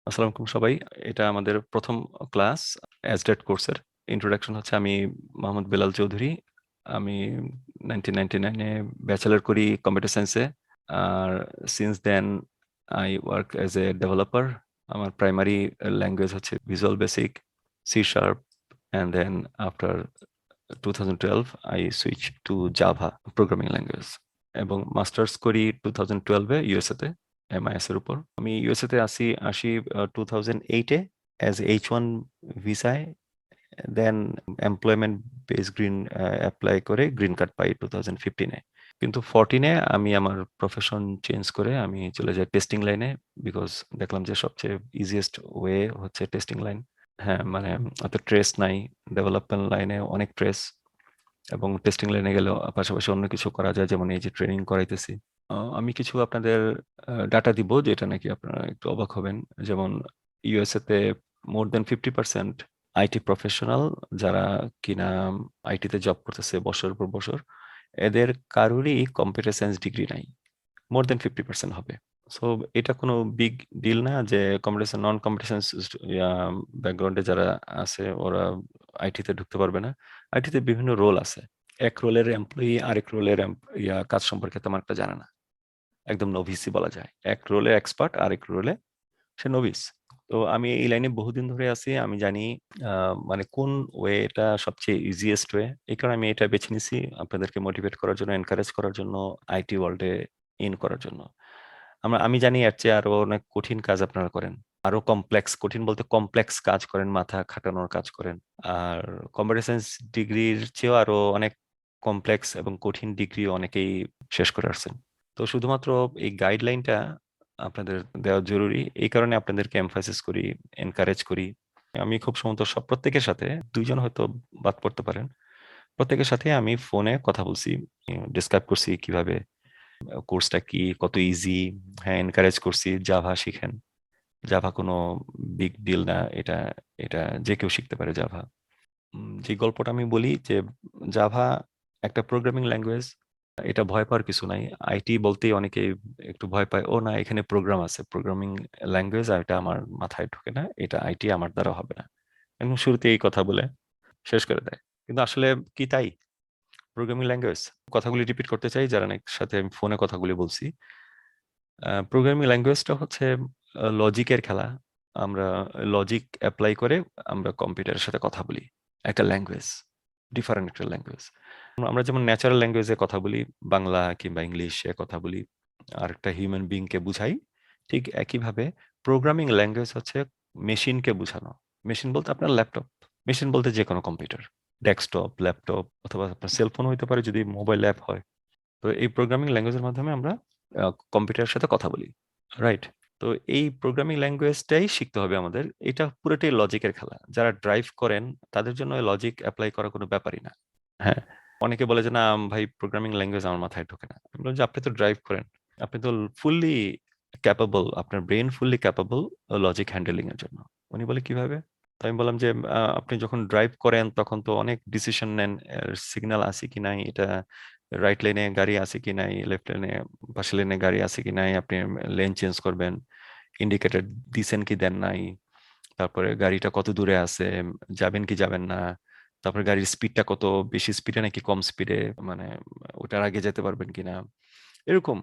আসসালামু আলাইকুম সবাই। এটা আমাদের প্রথম ক্লাস অ্যাজডেট কোর্সের ইন্ট্রোডাকশন হচ্ছে। আমি মোহাম্মদ বেলাল চৌধুরী। আমি 1999-এ ব্যাচেলর করি কম্পিউটার সায়েন্সে। আর since then I work as a developer. আমার প্রাইমারি ল্যাঙ্গুয়েজ হচ্ছে visual basic, C sharp, and then after 2012 I switch to Java programming language, এবং মাস্টার্স করি 2012-এ ইউএসএ তে এমআইএস এর উপর। আমি ইউএসএ তে আসি 2008-এ অ্যাজ H1 ভিসায়। দেন এমপ্লয়মেন্ট বেস গ্রিন অ্যাপ্লাই করে গ্রিন কার্ড পাই 2015-এ। কিন্তু 14-এ আমি আমার প্রফেশন চেঞ্জ করে আমি চলে যাই টেস্টিং লাইনে, বিকজ দেখলাম যে সবচেয়ে ইজিয়েস্ট ওয়ে হচ্ছে টেস্টিং লাইন। হ্যাঁ, মানে অত ট্রেস নাই। ডেভেলপমেন্ট লাইনে অনেক ট্রেস, এবং টেস্টিং লাইনে গেলেও পাশাপাশি অন্য কিছু করা যায়, যেমন এই যে ট্রেনিং করাইতেছি। আমি কিছু আপনাদের ডাটা দিব যেটা নাকি আপনারা একটু অবাক হবেন। যেমন ইউএসএ তে মোর দেন 50% আইটি প্রফেশনাল যারা কিনা আইটিতে জব করতেছে বছর পর বছর, এদের কারোরই কম্পিউটার সায়েন্স ডিগ্রি নাই। মোর দেন 50% হবে। সো এটা কোনো বিগ ডিল না যে কম্পিউটার নন কম্পিউটার সায়েন্স ব্যাকগ্রাউন্ডে যারা আছে ওরা আইটিতে ঢুকতে পারবে না। আইটিতে বিভিন্ন রোল আছে। এক রোলের এমপ্লয়ি আরেক রোলের কাজ সম্পর্কে তেমন একটা জানে না, একদম নভিসই বলা যায়। এক রোলে এক্সপার্ট, আরেক রোলে সে নভিস। তো আমি এই লাইনে বহুদিন ধরে আছি, আমি জানি মানে কোন ওয়েটা সবচেয়ে ইজিয়েস্ট ওয়ে। এই কারণে আমি এটা বেছে নিছি আপনাদেরকে মোটিভেট করার জন্য, এনকারেজ করার জন্য, আইটি ওয়ার্ল্ডে ইন করার জন্য। আমি জানি এর চেয়ে আরো অনেক কঠিন কাজ আপনারা করেন, আরো কমপ্লেক্স, কঠিন বলতে কমপ্লেক্স কাজ করেন, মাথা খাটানোর কাজ করেন। আর কম্পিউটার সায়েন্স ডিগ্রির চেয়েও আরো অনেক কমপ্লেক্স এবং কঠিন ডিগ্রি অনেকেই শেষ করে আসছেন। তো শুধুমাত্র এই গাইডলাইনটা আপনাদের দেওয়া জরুরি, এই কারণে আপনাদেরকে এমফাসিস করি, এনকারেজ করি। আমি খুব সম্ভবত সব প্রত্যেকের সাথে, দুইজন হয়তো বাদ পড়তে পারেন, প্রত্যেকের সাথে আমি ফোনে কথা বলছি, ডিসক্রাইব করছি কিভাবে কোর্সটা কি, কত ইজি। হ্যাঁ, এনকারেজ করছি জাভা শিখেন। জাভা কোনো বিগ ডিল না, এটা এটা যে কেউ শিখতে পারে জাভা। যে গল্পটা আমি বলি যে জাভা একটা প্রোগ্রামিং ল্যাঙ্গুয়েজ, এটা ভয় পাওয়ার কিছু নাই। আইটি বলতেই অনেকে একটু ভয় পায়, ও না এখানে প্রোগ্রাম আছে, প্রোগ্রামিং ল্যাঙ্গুয়েজ, আর এটা আমার মাথায় ঢোকে না, এটা আইটি আমার দ্বারা হবে না। একদম শুরুতে এই কথা বলে শেষ করে দেয়। কিন্তু আসলে কি তাই? প্রোগ্রামিং ল্যাঙ্গুয়েজ, কথাগুলি রিপিট করতে চাই যারা সাথে আমি ফোনে কথাগুলি বলছি। প্রোগ্রামিং ল্যাঙ্গুয়েজটা হচ্ছে লজিকের খেলা। আমরা লজিক অ্যাপ্লাই করে আমরা কম্পিউটারের সাথে কথা বলি। একটা ল্যাঙ্গুয়েজ, ডিফারেন্ট একটা ল্যাঙ্গুয়েজ। আমরা যেমন ন্যাচারাল ল্যাঙ্গুয়েজে কথা বলি, বাংলা কিংবা ইংলিশে কথা বলি, আর একটা হিউম্যান বিংকে বুঝাই, ঠিক একইভাবে প্রোগ্রামিং ল্যাঙ্গুয়েজ হচ্ছে মেশিনকে বোঝানো। মেশিন বলতে আপনার ল্যাপটপ, মেশিন বলতে যে কোনো কম্পিউটার, ডেস্কটপ, ল্যাপটপ, অথবা আপনার সেলফোন হইতে পারে যদি মোবাইল অ্যাপ হয়। তো এই প্রোগ্রামিং ল্যাঙ্গুয়েজের মাধ্যমে আমরা কম্পিউটারের সাথে কথা বলি, রাইট? তো এই প্রোগ্রামিং ল্যাঙ্গুয়েজটাই শিখতে হবে আমাদের। এটা পুরোটাই লজিকের খেলা। যারা ড্রাইভ করেন তাদের জন্য লজিক অ্যাপ্লাই করা কোনো ব্যাপারই না। হ্যাঁ, অনেকে বলে যে না ভাই প্রোগ্রামিং ল্যাঙ্গুয়েজ আমার মাথায় ঢোকে না। আমি বললাম যে আপনি তো ড্রাইভ করেন, আপনি তো ফুললি ক্যাপাবল, আপনার brain fully capable logic handling এর জন্য। উনি বলে কিভাবে? তো আমি বললাম যে আপনি যখন ড্রাইভ করেন তখন তো অনেক ডিসিশন নেন, সিগন্যাল আছে কি নাই, এটা রাইট লেনে গাড়ি আছে কি নাই, লেফট লেনে, পাশে লেনে গাড়ি আছে কি নাই, আপনি লেন চেঞ্জ করবেন, ইন্ডিকেটর দিছেন কি দেন নাই, তারপরে গাড়িটা কত দূরে আছে, যাবেন কি যাবেন না, তারপরে গাড়ির স্পিডটা কত, বেশি স্পিডে নাকি কম স্পিডে, মানে ওটার আগে যেতে পারবেন কিনা। এরকম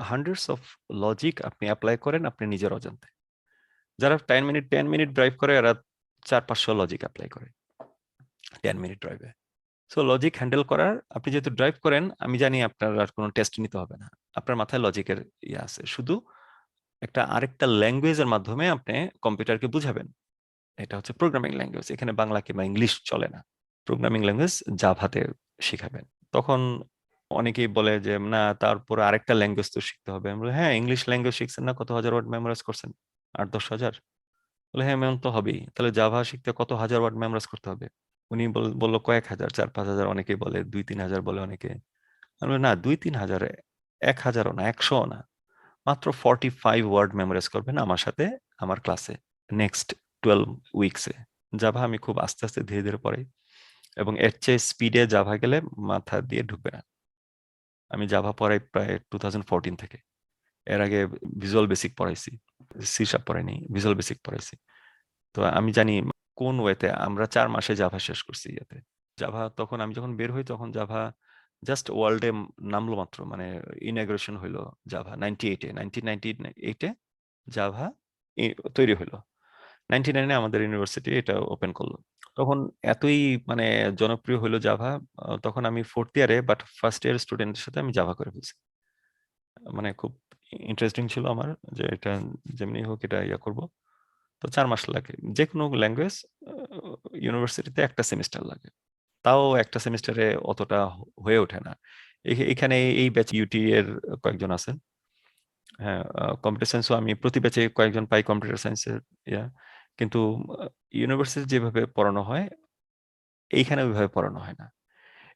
হান্ড্রেডস অফ লজিক আপনি অ্যাপ্লাই করেন আপনি নিজের অজান্তে। যারা 10 মিনিট ড্রাইভ করে এরা 400-500 লজিক অ্যাপ্লাই করে 10 মিনিট ড্রাইভে। সো লজিক হ্যান্ডেল করার, আপনি যেহেতু ড্রাইভ করেন আমি জানি আপনার আর কোনো টেস্ট নিতে হবে না, আপনার মাথায় লজিকের ইয়ে আছে। শুধু একটা আরেকটা ল্যাঙ্গুয়েজের মাধ্যমে আপনি কম্পিউটারকে বুঝাবেন। এটা হচ্ছে প্রোগ্রামিং ল্যাঙ্গুয়েজ। এখানে বাংলা কিংবা ইংলিশ চলে না। প্রোগ্রামিং ল্যাঙ্গুয়েজ জাভাতে শিখাবেন। তখন অনেকেই বলে যে না তারপর আরেকটা ল্যাঙ্গুয়েজ তো শিখতে হবে। আমি বলি হ্যাঁ, ইংলিশ ল্যাঙ্গুয়েজ শিখছেন না, কত হাজার ওয়ার্ড মেমোরাইজ করছেন? 8-10 হাজার। বলে হ্যাঁ ম্যাম তো হবেই, তাহলে জাভা শিখতে কত হাজার ওয়ার্ড মেমোরাইজ করতে হবে? উনি বললো কয়েক হাজার, 4-5 হাজার, অনেকেই বলে 2-3 হাজার বলে অনেকে। আমি বলি, না 2-3 হাজার, 1,000ও না, 100ও না, মাত্র 45 ওয়ার্ড মেমোরাইজ করবেন আমার সাথে আমার ক্লাসে নেক্সট 12 উইকসে। জাভা আমি খুব আস্তে আস্তে ধীরে ধীরে পড়াই, এবং এর চেয়ে স্পিডে জাভা গেলে মাথা দিয়ে ঢুকবে না। আমি জাভা পড়াই প্রায় 2014 থেকে। এর আগে ভিজুয়াল বেসিক পড়াইছি, সি শার্প পড়াইনি, ভিজুয়াল বেসিক পড়াইছি। তো আমি জানি কোন ওয়েতে আমরা ৪ মাসে জাভা শেষ করছি ইয়াতে। জাভা তখন আমি যখন বের হই তখন জাভা জাস্ট ওয়ার্ল্ডে নামলো মাত্র, মানে ইনাগুরেশন হইলো জাভা 1998 এ জাভা তৈরি হইলো। 99 এ আমাদের ইউনিভার্সিটি এটা ওপেন করলো। তখন এতই মানে জনপ্রিয় হইলো জাভা, তখন আমি 4th ইয়ারে বাট ফার্স্ট ইয়ার স্টুডেন্টের সাথে আমি জাভা করে ফেলছি। মানে খুব ইন্টারেস্টিং ছিল আমার যে এটা যেমনি হোক এটা ইয়া করব। তো ৪ মাস লাগে। যেকোনো ল্যাঙ্গুয়েজ ইউনিভার্সিটিতে একটা সেমিস্টার লাগে। তাও একটা সেমিস্টারে অতটা হয়ে ওঠে না। এখানে এই ব্যাচ ইউটি এর কয়েকজন আছেন। হ্যাঁ, কম্পিউটার সায়েন্সও আমি প্রতি ব্যাচে কয়েকজন পাই কম্পিউটার সায়েন্সের ইয়া। কিন্তু ইউনিভার্সিটি যেভাবে পড়ানো হয় এইখানে ওইভাবে পড়ানো হয় না।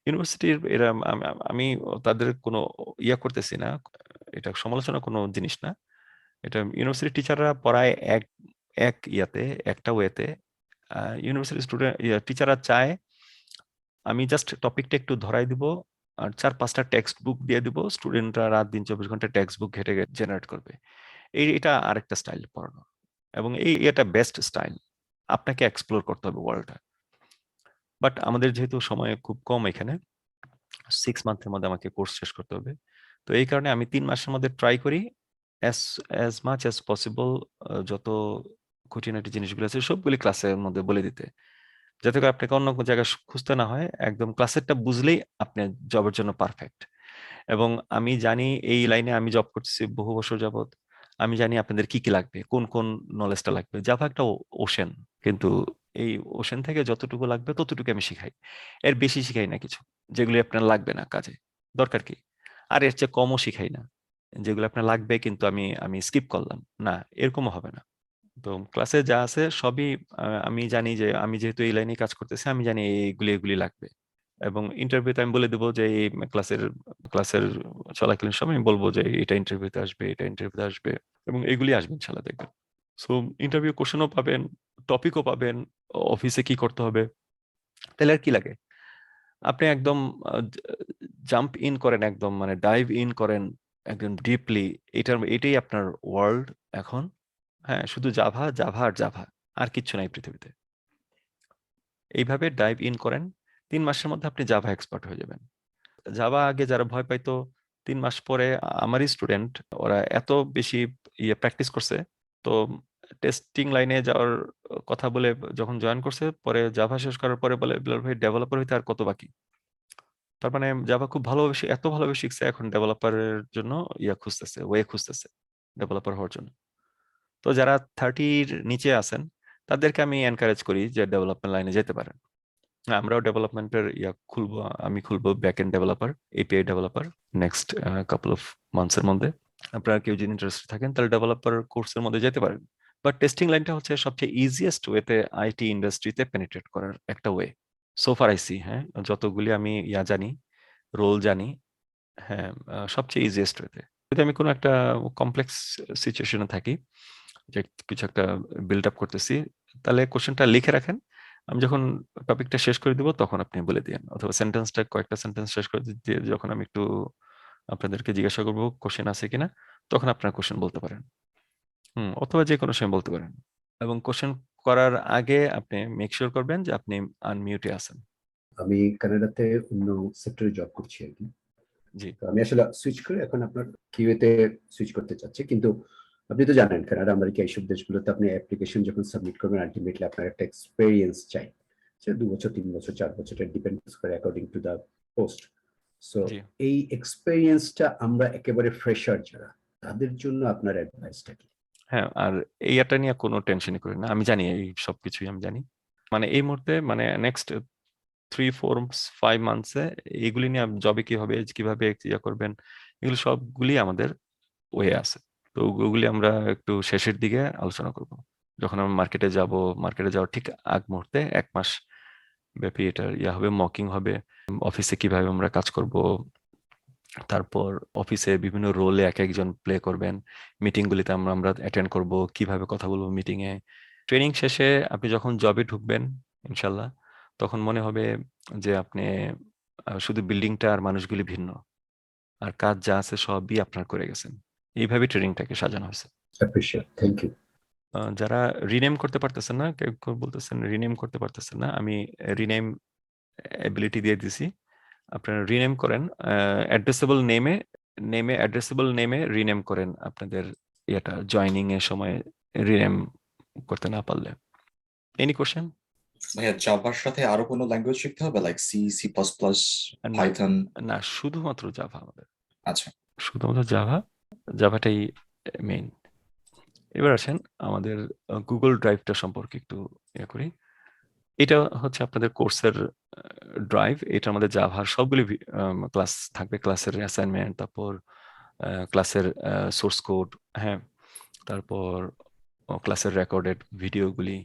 ইউনিভার্সিটির এরা আমি তাদের কোনো ইয়া করতেছি না। এটা সমালোচনা কোনো জিনিস না। এটা ইউনিভার্সিটি টিচাররা পড়ায় এক এক ইয়াতে, একটা ওয়েতে। ইউনিভার্সিটি স্টুডেন্ট টিচাররা চায় আমি জাস্ট টপিকটা একটু ধরাই দিব আর ৪-৫টা টেক্সট বুক দিয়ে দিব, স্টুডেন্টরা রাত দিন ২৪ ঘন্টা টেক্সট বুক ঘেটে জেনারেট করবে। এটা আরেকটা স্টাইল পড়ানো, এবং এটা বেস্ট স্টাইল। আপনাকে এক্সপ্লোর করতে হবে ওয়ার্ল্ডটা। বাট আমাদের যেহেতু সময় খুব কম এখানে, 6 মান্থের মধ্যে আমাকে কোর্স শেষ করতে হবে। তো এই কারণে আমি ৩ মাসের মধ্যে ট্রাই করি as as much as possible যত খুঁটিনাটি জিনিসগুলো আছে সবগুলি ক্লাসের মধ্যে বলে দিতে, যাতে করে আপনাকে অন্য কোনো জায়গায় খুঁজতে না হয়। একদম ক্লাসেরটা বুঝলেই আপনি জবের জন্য পারফেক্ট। এবং আমি জানি এই লাইনে আমি জব করতেছি বহু বছর যাবত। আমি জানি আপনাদের কি কি লাগবে, কোন কোন নলেজটা লাগবে। জাভা একটা ওশেন, কিন্তু এই ওশেন থেকে যতটুকু লাগবে ততটুকু আমি শিখাই। এর বেশি শিখাই না কিছু যেগুলি আপনার লাগবে না কাজে। দরকার কি? আর এর চেয়ে কমও শিখাই না যেগুলো আপনার লাগবে কিন্তু আমি আমি স্কিপ করলাম না, এরকমও হবে না। তো ক্লাসে যা আছে সবই আমি জানি যে আমি যেহেতু এই লাইনে কাজ করতেছি আমি জানি এইগুলি এগুলি লাগবে। এবং ইন্টারভিউতে আমি বলে দেবো যে এই ক্লাসের ক্লাসের চলাকালীন সময় আমি বলবো যে এটা ইন্টারভিউতে আসবে, এটা ইন্টারভিউতে আসবে, এবং এগুলি আসবে ইনশাল্লাহ দেখবেন। সো ইন্টারভিউ কোশ্চেনও পাবেন, টপিকও পাবেন, অফিসে কি করতে হবে। তাহলে আর কি লাগে? আপনি একদম জাম্প ইন করেন, একদম মানে ডাইভ ইন করেন একদম ডিপলি। এটাই আপনার ওয়ার্ল্ড এখন। হ্যাঁ, শুধু জাভা জাভা আর জাভা, আর কিচ্ছু নাই পৃথিবীতে। এইভাবে ডাইভ ইন করেন, ৩ মাসের মধ্যে আপনি জাভা এক্সপার্ট হয়ে যাবেন। জাভা আগে যারা ভয় পাইতো, ৩ মাস পরে আমারই স্টুডেন্ট ওরা এত বেশি প্র্যাকটিস করছে, তো টেস্টিং লাইনে যাওয়ার কথা বলে যখন জয়েন করছে, পরে জাভা শেষ করার পরে বলে বিলাল ভাই ডেভেলপার হইতে আর কত বাকি। তার মানে জাভা খুব ভালোবেসে এত ভালোবেসে শিখছে, এখন ডেভেলপারের জন্য খুঁজতেছে, ওয়ে খুঁজতেছে ডেভেলপার হওয়ার জন্য। তো যারা 30-র নিচে আছেন তাদেরকে আমি এনকারেজ করি যে ডেভেলপমেন্ট লাইনে যেতে পারেন। আমরাও ডেভেলপমেন্টের খুলবো, আমি খুলবো back end developer, API developer next couple of মান্থসের মধ্যে। আপনারা কেউ যদি ইন্টারেস্টেড থাকেন তাহলে ডেভেলপার কোর্সের মধ্যে যেতে পারেন। বাট টেস্টিং লাইনটা হচ্ছে সবচেয়ে ইজিয়েস্ট ওয়েতে আইটি ইন্ডাস্ট্রিতে পেনিট্রেট করার একটা ওয়ে সোফার আইসি। হ্যাঁ, যতগুলি আমি জানি, রোল জানি, হ্যাঁ, সবচেয়ে ইজিয়েস্ট ওয়েতে। যদি আমি কোনো একটা কমপ্লেক্স সিচুয়েশনে থাকি, যে কিছু একটা বিল্ড আপ করতেছি, তাহলে কোশ্চেনটা লিখে রাখেন। আমি যখন টপিকটা শেষ করে দিব তখন আপনি বলে দিন, অথবা সেন্টেন্সটা কয়েকটা সেন্টেন্স শেষ করে দিয়ে যখন আমি একটু আপনাদেরকে জিজ্ঞাসা করবো কোশ্চেন আছে কিনা, তখন আপনার কোশ্চেন বলতে পারেন। অথবা যে কোনো সময় বলতে পারেন। এবং কোশ্চেন করার আগে আপনি মেক শিওর করবেন যে আপনি আনমিউটে আছেন। আমি কানাডাতে অন্য সেক্টরে জব করছি আর কি। জি, তো আমি আসলে সুইচ করে এখন আপনার কিউএতে সুইচ করতে চাচ্ছি, কিন্তু আপনি তো জানেন কানাডা, আমেরিকা এইসব দেশগুলোতে আপনি অ্যাপ্লিকেশন যখন সাবমিট করবেন আলটিমেটলি আপনার একটা এক্সপেরিয়েন্স চাই। সে 2 বছর 3 বছর 4 বছর, এটা ডিপেন্ডস করে according to the post. So ji. এই এক্সপেরিয়েন্সটা আমরা একেবারে ফ্রেশার যারা, তাদের জন্য আপনার অ্যাডভাইসটা কি? হ্যাঁ, আর এইটা নিয়ে কোনো টেনশনই করেন না, আমি জানি এই সবকিছুই আমি জানি। মানে এই মুহূর্তে মানে নেক্সট 3-4-5 মান্থসে এগুলি নিয়ে জবে কিভাবে কিভাবে করবেন, এগুলো সবগুলি আমাদের ওয়ে আছে। তো ওগুলি আমরা একটু শেষের দিকে আলোচনা করব, যখন আমরা মার্কেটে যাব। মার্কেটে যাওয়ার ঠিক আগ মুহূর্তে 1 মাস ব্যাপী এটা হবে, মকিং হবে। অফিসে কিভাবে আমরা কাজ করব, তারপর অফিসে বিভিন্ন রোলে এক একজন প্লে করবেন, মিটিং গুলিতে আমরা আমরা অ্যাটেন্ড করব, কিভাবে কথা বলবো মিটিং এ। ট্রেনিং শেষে আপনি যখন জবে ঢুকবেন ইনশাল্লাহ, তখন মনে হবে যে আপনি শুধু বিল্ডিংটা আর মানুষগুলি ভিন্ন, আর কাজ যা আছে সবই আপনার করে গেছেন। এইভাবে ট্রেনিংটাকে সাজানো হয়েছে। Appreciate, thank you. যারা রিনেম করতে পারতেছেন না, কেউ কেউ বলতেছেন রিনেম করতে পারতেছেন না, আমি রিনেম এবিলিটি দিয়ে দিছি। আপনারা রিনেম করেন অ্যাড্রেসেবল নেমে রিনেম করেন আপনাদের এটা জয়নিং এর সময় রিনেম করতে না পারলে। Any question? ভাইয়া জাভার সাথে আরো কোনো ল্যাঙ্গুয়েজ শিখতে হবে, like C, C plus plus, না পাইথন? না, শুধুমাত্র জাভা আমাদের, আচ্ছা, শুধুমাত্র জাভাটাই মেইন। এবার আসেন আমাদের গুগল ড্রাইভটা সম্পর্কে একটু ইয়ে করি। এটা হচ্ছে আপনাদের কোর্সের ড্রাইভ। এটা আমাদের জাভার সবগুলি ক্লাস থাকবে, ক্লাসের অ্যাসাইনমেন্ট, তারপর ক্লাসের সোর্স কোড, হ্যাঁ, তারপর ক্লাসের রেকর্ডেড ভিডিওগুলি।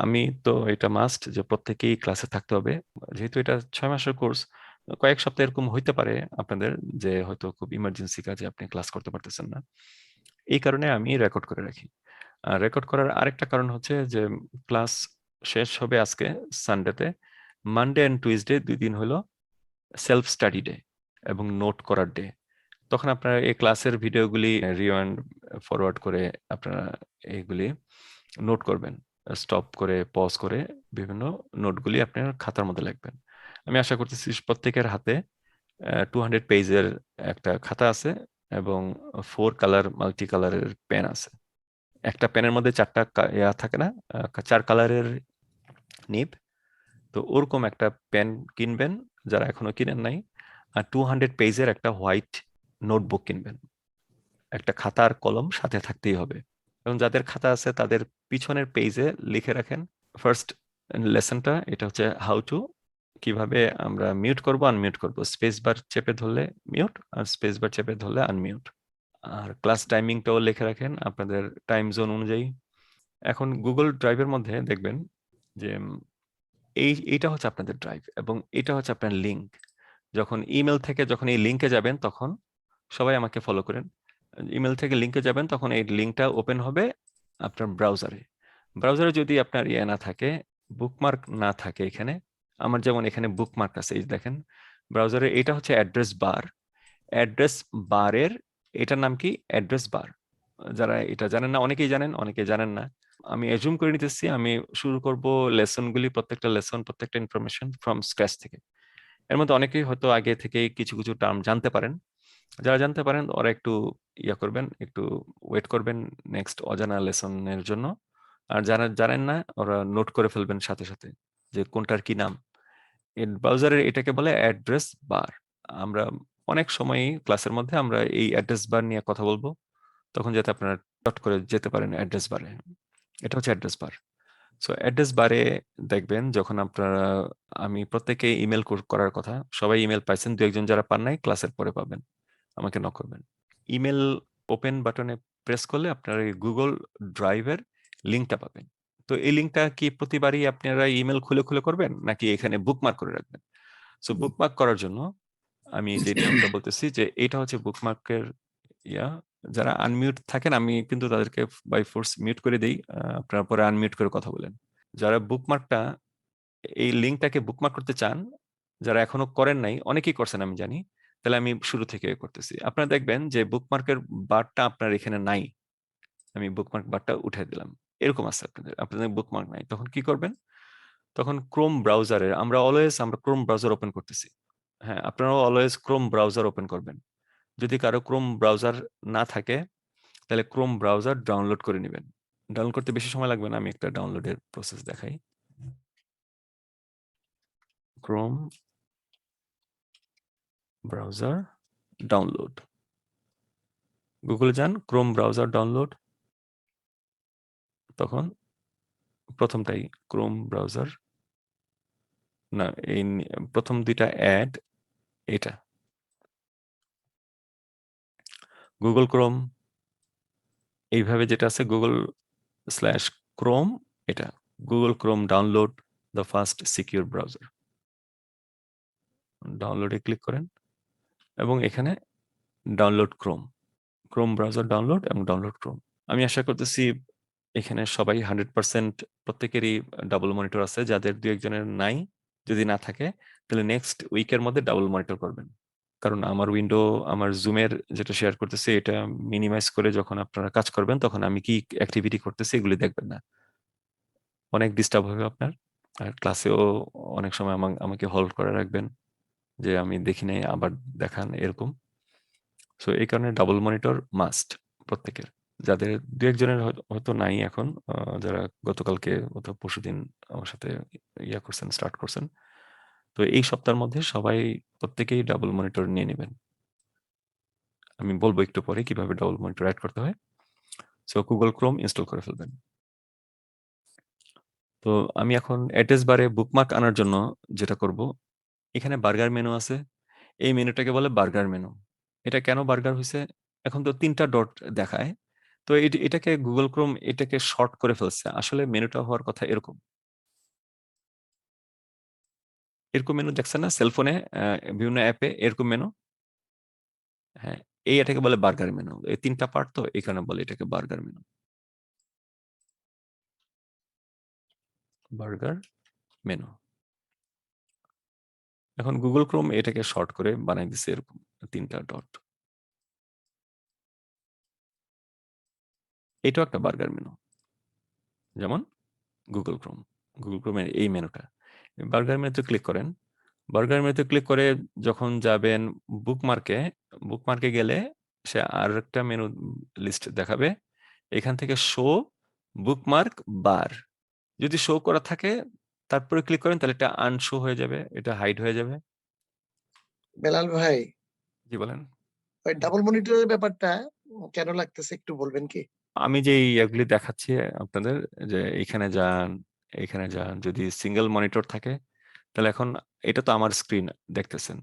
আমি তো এটা মাস্ট যে প্রত্যেকেই ক্লাসে থাকতে হবে, যেহেতু এটা 6 মাসের কোর্স। কয়েক সপ্তাহ এরকম হইতে পারে আপনাদের যে হয়তো খুব ইমার্জেন্সি কাজে আপনি ক্লাস করতে পারতেছেন না, এই কারণে আমি রেকর্ড করে রাখি। রেকর্ড করার আরেকটা কারণ হচ্ছে যে ক্লাস শেষ হবে আজকে সানডেতে, মানডে এন্ড টুইসডে 2 দিন হলো সেলফ স্টাডি ডে এবং নোট করার ডে। তখন আপনারা এই ক্লাসের ভিডিওগুলি রিওয়াইন্ড ফরওয়ার্ড করে আপনারা এইগুলি নোট করবেন, স্টপ করে পজ করে বিভিন্ন নোটগুলি আপনার খাতার মধ্যে লিখবেন। আমি আশা করতেছি প্রত্যেকের হাতে 200 পেজের একটা খাতা আছে এবং 4 কালার মাল্টি কালারের পেন আছে। একটা পেনের মধ্যে 4টা ইয়া থাকে না, 4 কালারের নিব। তো ওরকম একটা পেন কিনবেন যারা এখনো কিনেন নাই, আর 200 পেজের একটা হোয়াইট নোটবুক কিনবেন। একটা খাতা আর কলম সাথে থাকতেই হবে। এবং যাদের খাতা আছে তাদের পিছনের পেজে লিখে রাখেন ফার্স্ট লেসনটা, এটা হচ্ছে হাউ টু, কিভাবে আমরা মিউট করব আনমিউট করব, স্পেস বার চেপে ধরলে মিউট আর স্পেস বার চেপে ধরলে আনমিউট। আর ক্লাস টাইমিংটাও লিখে রাখেন আপনাদের টাইম জোন অনুযায়ী। এখন গুগল ড্রাইভের মধ্যে দেখবেন যে এইটা হচ্ছে আপনাদের ড্রাইভ এবং এটা হচ্ছে আপনার লিঙ্ক। যখন ইমেল থেকে যখন এই লিঙ্কে যাবেন তখন সবাই আমাকে ফলো করেন, ইমেল থেকে লিঙ্কে যাবেন তখন এই লিঙ্কটা ওপেন হবে আপনার ব্রাউজারে। ব্রাউজারে যদি আপনার ইয়ে না থাকে, বুকমার্ক না থাকে, এখানে আমার যেমন এখানে বুকমার্ক আছে, এই দেখেন ব্রাউজারে, এটা হচ্ছে অ্যাড্রেস বার। অ্যাড্রেস বারের এটার নাম কি? Address bar. যারা এটা জানেন না, অনেকেই জানেন অনেকেই জানেন না। আমি এজুম করে নিতেছি, আমি শুরু করব লেসনগুলি, প্রত্যেকটা লেসন প্রত্যেকটা ইনফরমেশন ফ্রম স্ক্র্যাচ থেকে। এর মধ্যে অনেকেই হয়তো আগে থেকেই কিছু কিছু টার্ম জানতে পারেন। যারা জানতে পারেন ওরা একটু ইয়া করবেন, একটু ওয়েট করবেন নেক্সট অজানা লেসনের জন্য। আর যারা জানেন না ওরা নোট করে ফেলবেন সাথে সাথে যে কোনটার কি নাম। ব্রাউজারের এটাকে বলে অ্যাড্রেস বার। আমরা অনেক সময়ই ক্লাসের মধ্যে আমরা এই অ্যাড্রেস বার নিয়ে কথা বলবো, তখন যাতে আপনারা চট করে যেতে পারেন অ্যাড্রেস বারে। এটা হচ্ছে অ্যাড্রেস বার। সো অ্যাড্রেস বারে দেখবেন যখন আপনারা, আমি প্রত্যেকে ইমেল করার কথা, সবাই ইমেল পাইছেন, 2-1 যারা পান নাই ক্লাসের পরে পাবেন, আমাকে নক করবেন। ইমেল ওপেন বাটনে প্রেস করলে আপনারা এই গুগল ড্রাইভের লিঙ্কটা পাবেন। তো এই লিঙ্কটা কি প্রতিবারই আপনারা ইমেল খুলে খুলে করবেন নাকি এখানে বুকমার্ক করে রাখবেন? সো বুকমার্ক করার জন্য আমি যে নিয়মটা বলতেছি যে এটা হচ্ছে বুকমার্কের ইয়া। যারা আনমিউট থাকেন আমি কিন্তু তাদেরকে বাই ফোর্স মিউট করে দেই, আপনারা পরে আনমিউট করে কথা বলেন। যারা বুকমার্কটা, এই লিঙ্কটাকে বুকমার্ক করতে চান, যারা এখনো করেন নাই, অনেকেই করছেন আমি জানি, তাহলে আমি শুরু থেকে করতেছি। আপনারা দেখবেন যে বুকমার্কের বারটা আপনার এখানে নাই, আমি বুকমার্ক বারটা উঠে দিলাম, এরকম আছে আপনাদের, আপনাদের বুকমার্ক নাই। তখন কি করবেন? তখন ক্রোম ব্রাউজারের, আমরা ক্রোম ব্রাউজার ওপেন করতেছি, হ্যাঁ আপনারাও অলওয়েজ ক্রোম ব্রাউজার ওপেন করবেন। যদি কারো ক্রোম ব্রাউজার না থাকে তাহলে ক্রোম ব্রাউজার ডাউনলোড করে নেবেন। ডাউনলোড করতে বেশি সময় লাগবে না, আমি একটা ডাউনলোডের প্রসেস দেখাই। ক্রোম ব্রাউজার ডাউনলোড, গুগলে যান, ক্রোম ব্রাউজার ডাউনলোড, তখন প্রথমটাই ক্রোম ব্রাউজার না, এই প্রথম দুইটা অ্যাড, এটা গুগল ক্রোম, এইভাবে যেটা আছে google/chrome, এটা Google Chrome download the fast secure browser. ডাউনলোডে ক্লিক করেন এবং এখানে ডাউনলোড ক্রোম ব্রাউজার ডাউনলোড এবং ডাউনলোড ক্রোম। আমি আশা করতেছি এখানে সবাই 100% প্রত্যেকেরই ডাবল মনিটর আছে, যাদের 2-1 জনের নাই, যদি না থাকে তাহলে নেক্সট উইকের মধ্যে ডাবল মনিটর করবেন। কারণ আমার উইন্ডো, আমার জুমের যেটা শেয়ার করতেছে এটা মিনিমাইজ করে যখন আপনারা কাজ করবেন তখন আমি কি অ্যাক্টিভিটি করতেছি এগুলি দেখবেন না, অনেক ডিস্টার্ব হবে আপনার। আর ক্লাসেও অনেক সময় আমাকে হোল্ড করে রাখবেন যে আমি দেখি নাই আবার দেখান এরকম। সো এই কারণে ডাবল মনিটর মাস্ট প্রত্যেকের। যাদের দু একজনের হয়তো নাই এখন, যারা গতকালকে অথবা পরশুদিন আমার সাথে ইয়া করছেন, স্টার্ট করছেন, তো এই সপ্তাহের মধ্যে সবাই প্রত্যেকেই ডাবল মনিটর নিয়ে নেবেন। আমি বলবো একটু পরে কিভাবে ডাবল মনিটর অ্যাড করতে হয়। সো গুগল ক্রোম ইনস্টল করে ফেলবেন। তো আমি এখন অ্যাড্রেস বারে বুকমার্ক আনার জন্য যেটা করব, এখানে বার্গার মেনু আছে, এই মেনুটাকে বলে বার্গার মেনু। এটা কেন বার্গার হয়েছে? এখন তো 3টা ডট দেখায়, তো এটাকে গুগল ক্রোম এটাকে শর্ট করে ফেলছে। আসলে মেনুটা হওয়ার কথা এরকম। এরকম মেনু দেখছেন না সেলফোনে, বিভিন্ন অ্যাপে এরকম মেনু? হ্যাঁ, এটাকে বলে বার্গার মেনু। এই 3টা পার্ট, তো এই কারণে বলে এটাকে বার্গার মেনু। Burger menu. এখন গুগল ক্রোম এটাকে শর্ট করে বানাই দিছে এরকম 3টা ডট। এটাও একটা বার্গার মেনু, যেমন গুগল ক্রোম। গুগল ক্রোমের এই মেনুটা, বার্গার মেনুতে ক্লিক করেন। বার্গার মেনুতে ক্লিক করে যখন যাবেন বুকমার্কে, বুকমার্কে গেলে সে আর একটা মেনু লিস্ট দেখাবে। এখান থেকে শো বুকমার্ক বার, যদি শো করা থাকে তারপরে ক্লিক করেন তাহলে এটা আনশো হয়ে যাবে, এটা হাইড হয়ে যাবে। বেলাল ভাই, জি বলেন। ওই ডাবল মনিটরের ব্যাপারটা কেন লাগতেছে একটু বলবেন কি? আমি যে এগুলি দেখাচ্ছি আপনাদের, যে এখানে যান, এখানে যান, যদি সিঙ্গেল মনিটর থাকে তাহলে এখন এটা তো আমার স্ক্রিন দেখতেছেন।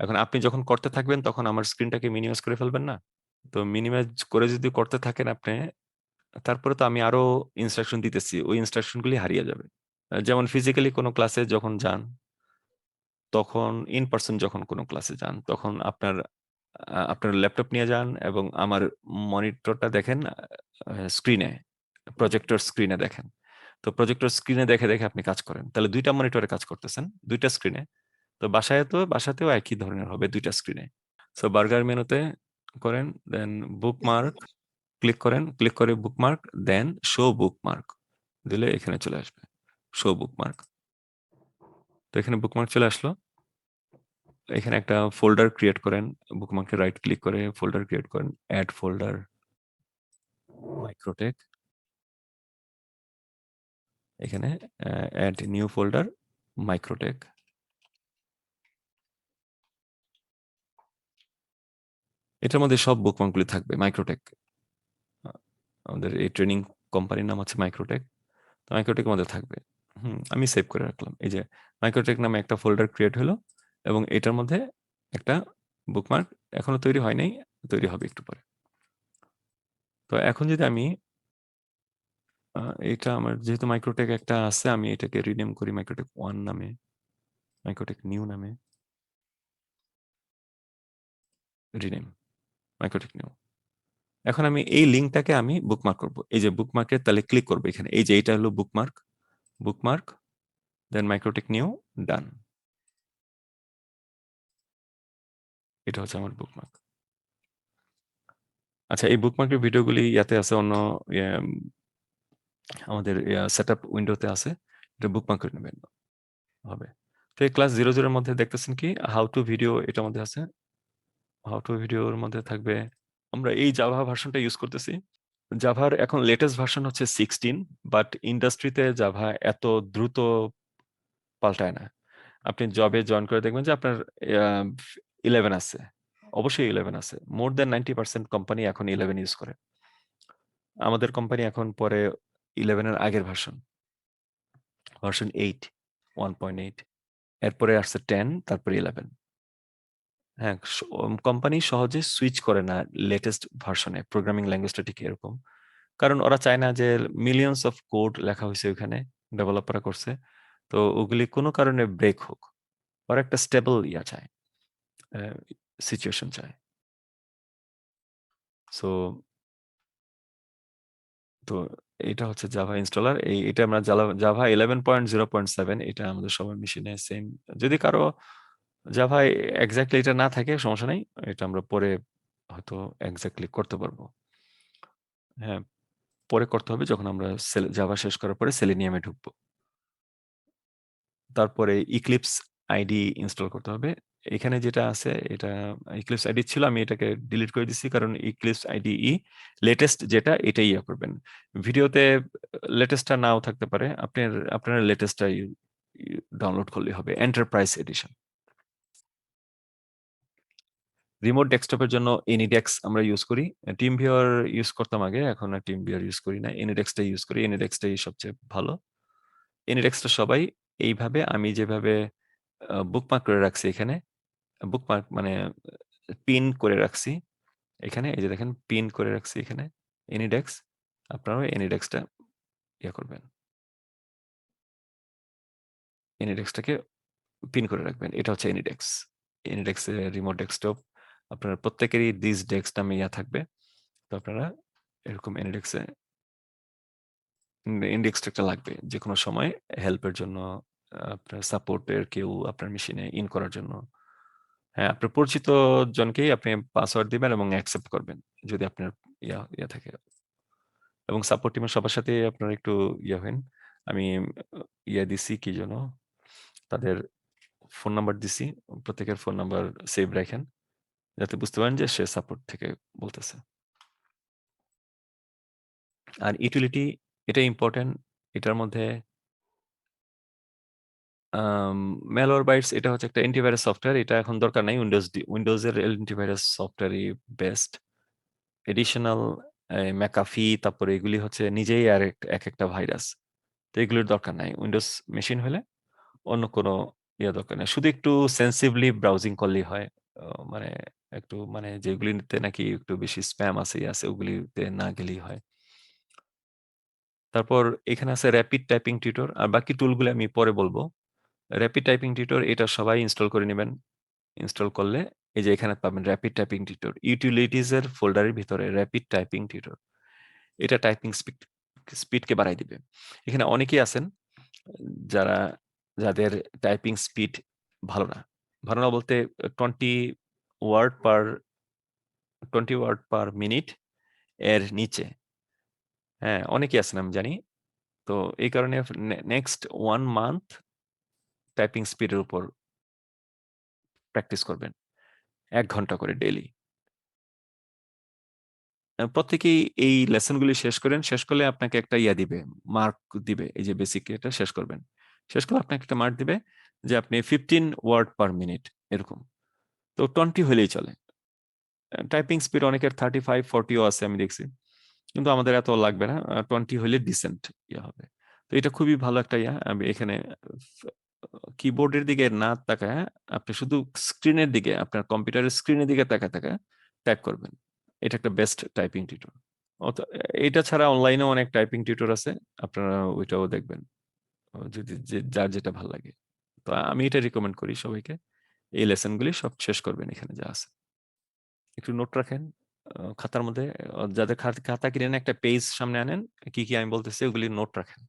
এখন আপনি যখন করতে থাকবেন তখন আমার স্ক্রিনটাকে মিনিমাইজ করে ফেলবেন না? তো মিনিমাইজ করে যদি করতে থাকেন আপনি, তারপরে তো আমি আরো ইনস্ট্রাকশন দিতেছি, ওই ইনস্ট্রাকশনগুলি হারিয়ে যাবে। যেমন ফিজিক্যালি কোনো ক্লাসে যখন যান, তখন ইন পার্সন যখন কোনো ক্লাসে যান, তখন আপনার ল্যাপটপ নিয়ে যান এবং আমার মনিটরটা দেখেন স্ক্রিনে, প্রজেক্টর স্ক্রিনে দেখেন। তো প্রজেক্টর স্ক্রিনে দেখে দেখে আপনি কাজ করেন, তাহলে 2টা মনিটরে কাজ করতেছেন, 2টা স্ক্রিনে। তো বাসাতেও একই ধরনের হবে 2টা স্ক্রিনে। সো বার্গার মেনুতে করেন, দেন বুকমার্ক ক্লিক করেন, ক্লিক করে বুকমার্ক, দেন শো বুকমার্ক দিলে এখানে চলে আসবে শো বুকমার্ক। তো এখানে বুকমার্ক চলে আসলো। এখানে একটা ফোল্ডার ক্রিয়েট করেন, বুকমার্কে রাইট ক্লিক করে ফোল্ডার ক্রিয়েট করেন, অ্যাড ফোল্ডার মাইক্রোটেক। এখানে অ্যাড নিউ ফোল্ডার মাইক্রোটেক। এটার মধ্যে সব বুকমার্কগুলি থাকবে মাইক্রোটেক। আমাদের এই ট্রেনিং কোম্পানির নাম হচ্ছে মাইক্রোটেক, তো মাইক্রোটেকের মধ্যে থাকবে। আমি সেভ করে রাখলাম। এই যে মাইক্রোটেক নামে একটা ফোল্ডার ক্রিয়েট হলো এবং এটার মধ্যে একটা বুকমার্ক এখনো তৈরি হয় নাই, তৈরি হবে একটু পরে। তো এখন যদি আমি এটা আমার যেহেতু মাইক্রোটেক একটা আছে, আমি এটাকে রিনেম করি মাইক্রোটেক 1 নামে, মাইক্রোটেক নিউ নামে, রিনেম মাইক্রোটেক নিউ। এখন আমি এই লিঙ্কটাকে আমি বুকমার্ক করব। এই যে বুকমার্কের তাহলে ক্লিক করবো এখানে, এই যে এটা হলো বুকমার্ক, বুকমার্ক দেন মাইক্রোটেক নিউ, ডান। এটা হচ্ছে আমার বুকমার্ক। আচ্ছা, এই বুকমার্কের ভিডিওগুলি ইয়াতে আছে, অন্য আমাদের সেটআপ উইন্ডোতে আছে, এটা বুকমার্ক করে নেবেন হবে। তো এই ক্লাস 00 এর মধ্যে দেখতেছেন কি হাউ টু ভিডিও, এটার মধ্যে আছে হাউ টু ভিডিওর মধ্যে থাকবে। আমরা এই জাভা ভার্সনটা ইউজ করতেছি। জাভার এখন লেটেস্ট ভার্সন হচ্ছে 16, বাট ইন্ডাস্ট্রিতে জাভা এত দ্রুত পাল্টায় না। আপনি জবে জয়েন করে দেখবেন যে আপনার 11 আছে, অবশ্যই 11 আছে। মোর দেন 90% কোম্পানি এখন 11 ইউজ করে। আমাদের কোম্পানি এখন পরে 11 এর আগের ভার্সন 8, 1.8, এরপরে আসছে 10, তারপরে 11। হ্যাঁ, কোম্পানি সহজে সুইচ করে না লেটেস্ট ভার্সনে। প্রোগ্রামিং ল্যাঙ্গুয়েজটা ঠিক এরকম, কারণ ওরা চায় না যে মিলিয়নস অফ কোড লেখা হয়েছে ওখানে, ডেভেলপাররা করছে, তো ওগুলি কোনো কারণে ব্রেক হোক। ওরা একটা স্টেবল চায়, সিচুয়েশন চায়। সো তো এটা হচ্ছে জাভা ইনস্টলার। এটা আমরা জাভা 11.0.7, এটা আমাদের সবার মেশিনে সেম। যদি কারো জাভায় এক্স্যাক্টলি এটা না থাকে সমস্যা নাই। এটা আমরা পরে হয়তো এক্স্যাক্টলি করতে পারবো। হ্যাঁ, পরে করতে হবে যখন আমরা জাভা শেষ করার পরে সেলেনিয়ামে ঢুকবো। তারপরে ইক্লিপস আইডি ইনস্টল করতে হবে। এখানে যেটা আছে এটা ইক্লিপস আইডি ছিল, আমি এটাকে ডিলিট করে দিচ্ছি কারণ ইক্লিপস আইডি লেটেস্ট যেটা এটাই ইয়া করবেন। ভিডিওতে লেটেস্টটা নাও থাকতে পারে, আপনার লেটেস্টটা ডাউনলোড করলে হবে, এন্টারপ্রাইজ এডিশন। রিমোট ডেস্কটপের জন্য এনিডেক্স আমরা ইউজ করি। টিম ভিউয়ার ইউজ করতাম আগে, এখন আর টিম ভিউয়ার ইউজ করি না, এনিডেক্সটা ইউজ করি। এনিডেক্সটাই সবচেয়ে ভালো। এনিডেক্সটা সবাই এইভাবে আমি যেভাবে বুকমার্ক করে রাখছি এখানে, বুকমার্ক মানে পিন করে রাখছি এখানে, এই যে দেখেন পিন করে রাখছি এখানে এনিডেক্স। আপনারাও এনিডেক্সটা ইয়া করবেন, এনিডেক্সটাকে পিন করে রাখবেন। এটা হচ্ছে এনিডেক্স। এনিডেক্স রিমোট ডেস্কটপ আপনার প্রত্যেকেরই দিস ডেস্ক নামে ইয়া থাকবে। তো আপনারা এরকম এনিডেক্সে ইন্ডেক্সটা একটা লাগবে যে কোনো সময় হেল্পের জন্য, আপনার সাপোর্টের কেউ আপনার মেশিনে ইন করার জন্য। হ্যাঁ, আপনার পরিচিত জনকেই আপনি পাসওয়ার্ড দিবেন এবং অ্যাকসেপ্ট করবেন যদি আপনার ইয়া থাকে। এবং সাপোর্ট টিমের সবার সাথে আপনার একটু ইয়া হন। আমি দিছি কি জন্য তাদের ফোন নাম্বার দিছি, প্রত্যেকের ফোন নাম্বার সেভ রাখেন যাতে বুঝতে পারেন যে সে সাপোর্ট থেকে বলতেছে। আর ইউটিলিটি এটা ইম্পর্টেন্ট। এটার মধ্যে ম্যালওয়্যারবাইটস এটা হচ্ছে একটা অ্যান্টিভাইরাস সফটওয়্যার। এটা এখন দরকার নাই, উইন্ডোজের অ্যান্টিভাইরাস সফটওয়্যারই বেস্ট। এডিশনাল ম্যাকাফি তারপরে এগুলি হচ্ছে নিজেই আর এক একটা ভাইরাস। তো এগুলোর দরকার নাই। উইন্ডোজ মেশিন হলে অন্য কোনো দরকার নেই, শুধু একটু সেন্সিভলি ব্রাউজিং করলেই হয়। মানে একটু মানে যেগুলিতে নাকি একটু বেশি স্প্যাম আছে ওগুলিতে না গেলেই হয়। তারপর এখানে আছে র্যাপিড টাইপিং টিউটর, আর বাকি টুলগুলো আমি পরে বলবো। র্যাপিড টাইপিং টিউটর এটা সবাই ইনস্টল করে নেবেন। ইনস্টল করলে এই যে এখানে পাবেন র্যাপিড টাইপিং টিউটর, ইউটিলিটিজ এর ফোল্ডারের ভিতরে র্যাপিড টাইপিং টিউটর। এটা টাইপিং স্পিডকে বাড়াই দিবে। এখানে অনেকেই আছেন যাদের টাইপিং স্পিড ভালো না। ভালো না বলতে 20 ওয়ার্ড পার মিনিট এর নিচে। হ্যাঁ, অনেকেই আছেন আমি জানি। তো এই কারণে নেক্সট 1 মান্থ টাইপিং স্পিডের উপর প্র্যাকটিস করবেন 1 ঘন্টা করে ডেইলি। প্রত্যেকেই এই লেসনগুলি শেষ করেন। শেষ করলে আপনাকে একটা দিবে, মার্ক দিবে। এই যে বেসিক এটা শেষ করবেন। শেষ করলে আপনাকে একটা মার্ক দিবে যে আপনি 15 ওয়ার্ড পার মিনিট এরকম। তো 20 হলেই চলে। টাইপিং স্পিড অনেকের 35-40ও আছে আমি দেখছি, কিন্তু আমাদের এত লাগবে না। 20 হলে ডিসেন্ট হবে। তো এটা খুবই ভালো একটা আমি এখানে কিবোর্ডের দিকে না তাকায় আপনি শুধু স্ক্রিনের দিকে, আপনার কম্পিউটারের স্ক্রিনের দিকে তাকা টাইপ করবেন। এটা একটা বেস্ট টাইপিং টিউটর। এটা ছাড়া অনলাইনেও অনেক টাইপিং টিউটর আছে, আপনারা ওইটাও দেখবেন যদি যার যেটা ভালো লাগে। তো আমি এটা রিকমেন্ড করি সবাইকে, এই লেসনগুলি সব শেষ করবেন এখানে যা আছে। একটু নোট রাখেন খাতার মধ্যে। যাদের খাতা কিনেন একটা পেজ সামনে আনেন, কি কি আমি বলতেছি ওগুলি নোট রাখেন।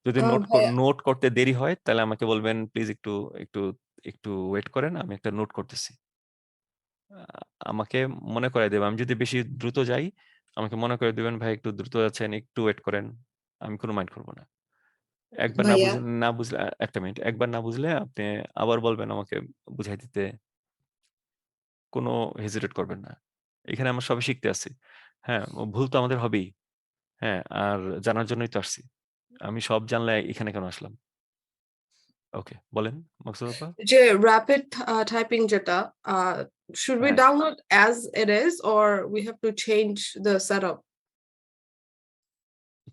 যদি ভাইয়া নোট করতে দেরি হয় তাহলে আমাকে বলবেন প্লিজ একটু একটু একটু ওয়েট করেন, আমি একটা নোট করতেছি। আমাকে মনে করে দেবেন। আমি যদি বেশি দ্রুত যাই আমাকে মনে করে দেবেন ভাই একটু দ্রুত যাচ্ছেন, একটু ওয়েট করেন। আমি কোনো মাইন্ড করবো না। একবার ভাইয়া না বুঝলে একটা মিনিট, একবার না বুঝলে আপনি আবার বলবেন আমাকে বুঝাই দিতে, কোনো হেজিটেট করবেন না। এখানে আমরা সবাই শিখতে আসছি। হ্যাঁ, ভুল তো আমাদের হবেই। হ্যাঁ, আর জানার জন্যই তো আসছি। আমি সব জানলে এখানে কেন আসলাম? ওকে, বলেন মাকসুদ আপা। যে rapid typing যেটা should we হ্যাঁ, download as it is or we have to change the setup?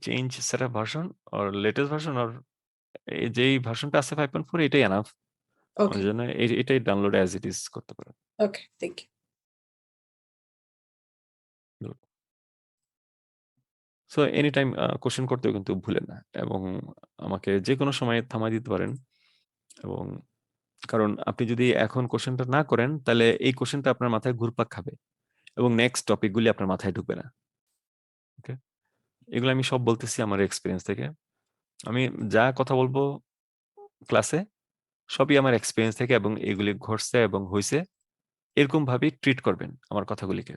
Change setup version or latest version or যেই ভার্সনটা আছে 5.4 এটাই এনাফ। আমাদের Okay, জন্য এটাই ডাউনলোড অ্যাজ ইট ইজ করতে পারেন। okay, thank you. So any time question করতেও কিন্তু ভুলেন না, এবং আমাকে যে কোনো সময় থামাই দিতে পারেন। এবং কারণ আপনি যদি এখন কোশ্চেনটা না করেন তাহলে এই কোশ্চেনটা আপনার মাথায় ঘুরপাক খাবে এবং নেক্সট টপিকগুলি আপনার মাথায় ঢুকবে না। ওকে, এগুলো আমি সব বলতেছি আমার এক্সপিরিয়েন্স থেকে। আমি যা কথা বলবো ক্লাসে সবই আমার এক্সপেরিয়েন্স থেকে এবং এগুলি ঘটছে এবং হইছে। এরকম ভাবেই ট্রিট করবেন আমার কথাগুলিকে।